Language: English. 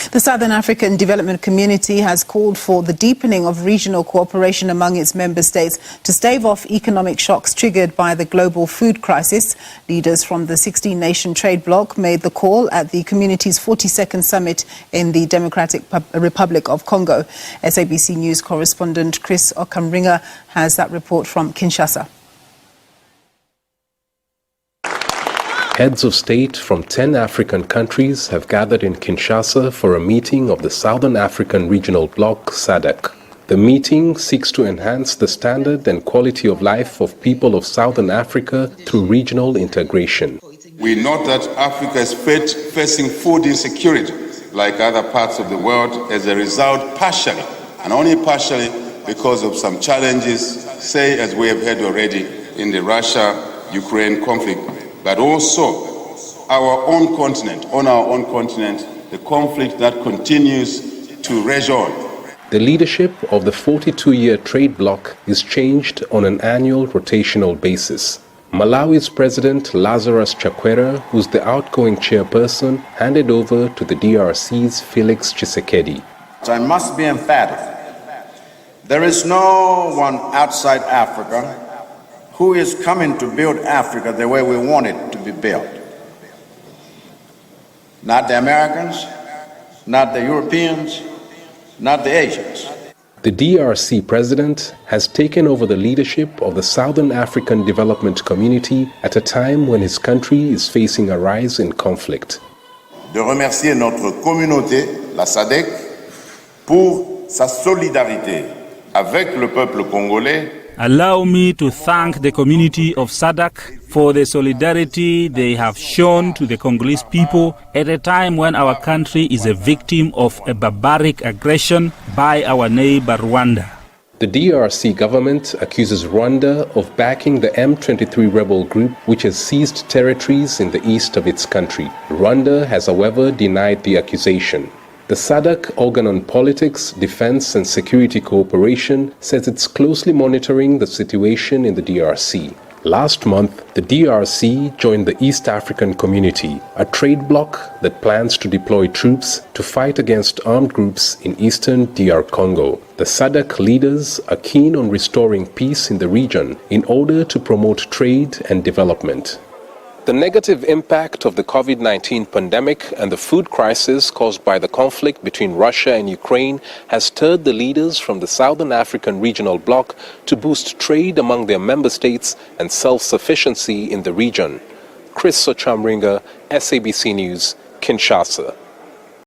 The Southern African Development Community has called for the deepening of regional cooperation among its member states to stave off economic shocks triggered by the global food crisis. Leaders from the 16-nation trade bloc made the call at the community's 42nd summit in the Democratic Republic of Congo. SABC News correspondent Chris Okamringa has that report from Kinshasa. Heads of state from 10 African countries have gathered in Kinshasa for a meeting of the Southern African Regional Bloc, SADC. The meeting seeks to enhance the standard and quality of life of people of Southern Africa through regional integration. We note that Africa is facing food insecurity like other parts of the world as a result, partially, and only partially, because of some challenges, say, as we have heard already, in the Russia-Ukraine conflict, but also on our own continent, the conflict that continues to rage on. The leadership of the 42-year trade bloc is changed on an annual rotational basis. Malawi's President Lazarus Chakwera, who's the outgoing chairperson, handed over to the DRC's Felix Tshisekedi. I must be emphatic. There is no one outside Africa who is coming to build Africa the way we want it to be built. Not the Americans, not the Europeans, not the Asians. The DRC president has taken over the leadership of the Southern African Development Community at a time when his country is facing a rise in conflict. De remercier notre communauté, la SADC, pour sa solidarité avec le peuple congolais. Allow me to thank the community of SADC for the solidarity they have shown to the Congolese people at a time when our country is a victim of a barbaric aggression by our neighbor Rwanda. The DRC government accuses Rwanda of backing the M23 rebel group, which has seized territories in the east of its country. Rwanda has, however, denied the accusation. The SADC organ on politics, defense and security cooperation says it's closely monitoring the situation in the DRC. Last month, the DRC joined the East African Community, a trade bloc that plans to deploy troops to fight against armed groups in eastern DR Congo. The SADC leaders are keen on restoring peace in the region in order to promote trade and development. The negative impact of the COVID-19 pandemic and the food crisis caused by the conflict between Russia and Ukraine has stirred the leaders from the Southern African Regional Bloc to boost trade among their member states and self-sufficiency in the region. Chris Okamringa, SABC News, Kinshasa.